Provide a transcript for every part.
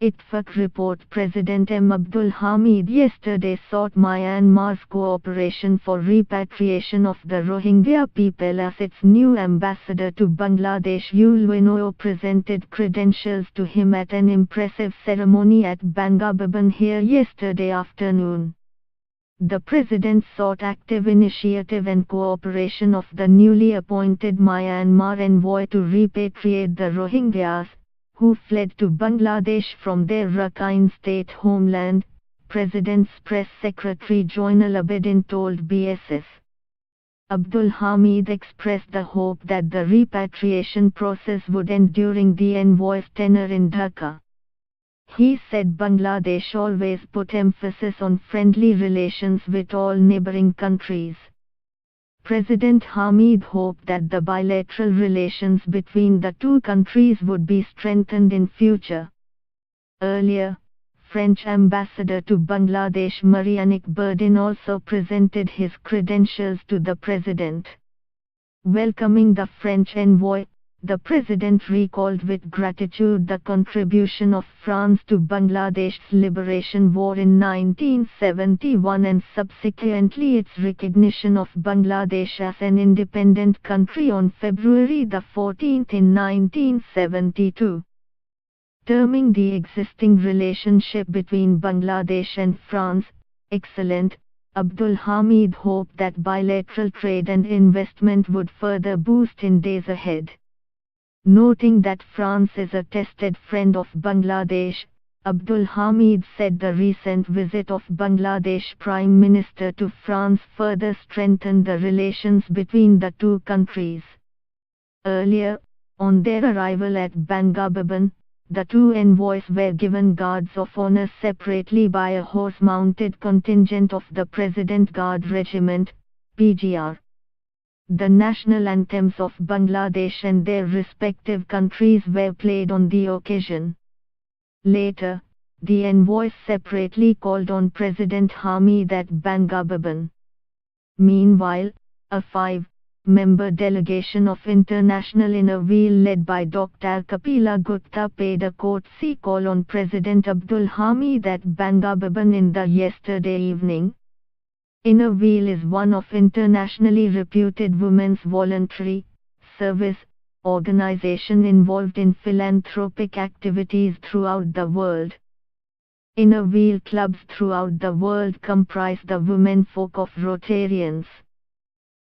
Itfaq report. President M. Abdul Hamid yesterday sought Myanmar's cooperation for repatriation of the Rohingya people as its new ambassador to Bangladesh. UNO presented credentials to him at an impressive ceremony at Bangabhaban here yesterday afternoon. The president sought active initiative and cooperation of the newly appointed Myanmar envoy to repatriate the Rohingyas, who fled to Bangladesh from their Rakhine State homeland, President's press secretary Joinal Abedin told BSS. Abdul Hamid expressed the hope that the repatriation process would end during the envoy's tenure in Dhaka. He said Bangladesh always put emphasis on friendly relations with all neighboring countries. President Hamid hoped that the bilateral relations between the two countries would be strengthened in future. Earlier, French ambassador to Bangladesh Marianic Burdin also presented his credentials to the president. Welcoming the French envoy, the president recalled with gratitude the contribution of France to Bangladesh's liberation war in 1971 and subsequently its recognition of Bangladesh as an independent country on February 14 in 1972. Terming the existing relationship between Bangladesh and France excellent, Abdul Hamid hoped that bilateral trade and investment would further boost in days ahead. Noting that France is a tested friend of Bangladesh, Abdul Hamid said the recent visit of Bangladesh Prime Minister to France further strengthened the relations between the two countries. Earlier, on their arrival at Bangabhaban, the two envoys were given guards of honor separately by a horse-mounted contingent of the President Guard Regiment, PGR. The national anthems of Bangladesh and their respective countries were played on the occasion. Later, the envoys separately called on President Hamid at Bangabhaban. Meanwhile, a five-member delegation of International Inner Wheel led by Dr. Kapila Gupta paid a courtesy call on President Abdul Hamid at Bangabhaban in the yesterday evening. Inner Wheel is one of internationally reputed women's voluntary service organization involved in philanthropic activities throughout the world. Inner Wheel clubs throughout the world comprise the womenfolk of Rotarians.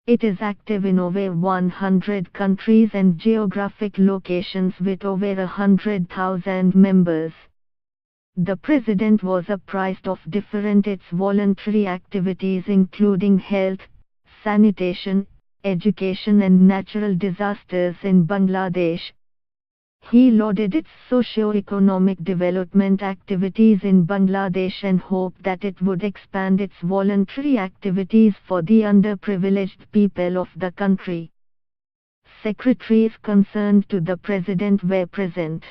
It is active in over 100 countries and geographic locations with over 100,000 members. The president was apprised of different its voluntary activities including health, sanitation, education and natural disasters in Bangladesh. He lauded its socio-economic development activities in Bangladesh and hoped that it would expand its voluntary activities for the underprivileged people of the country. Secretaries concerned to the president were present.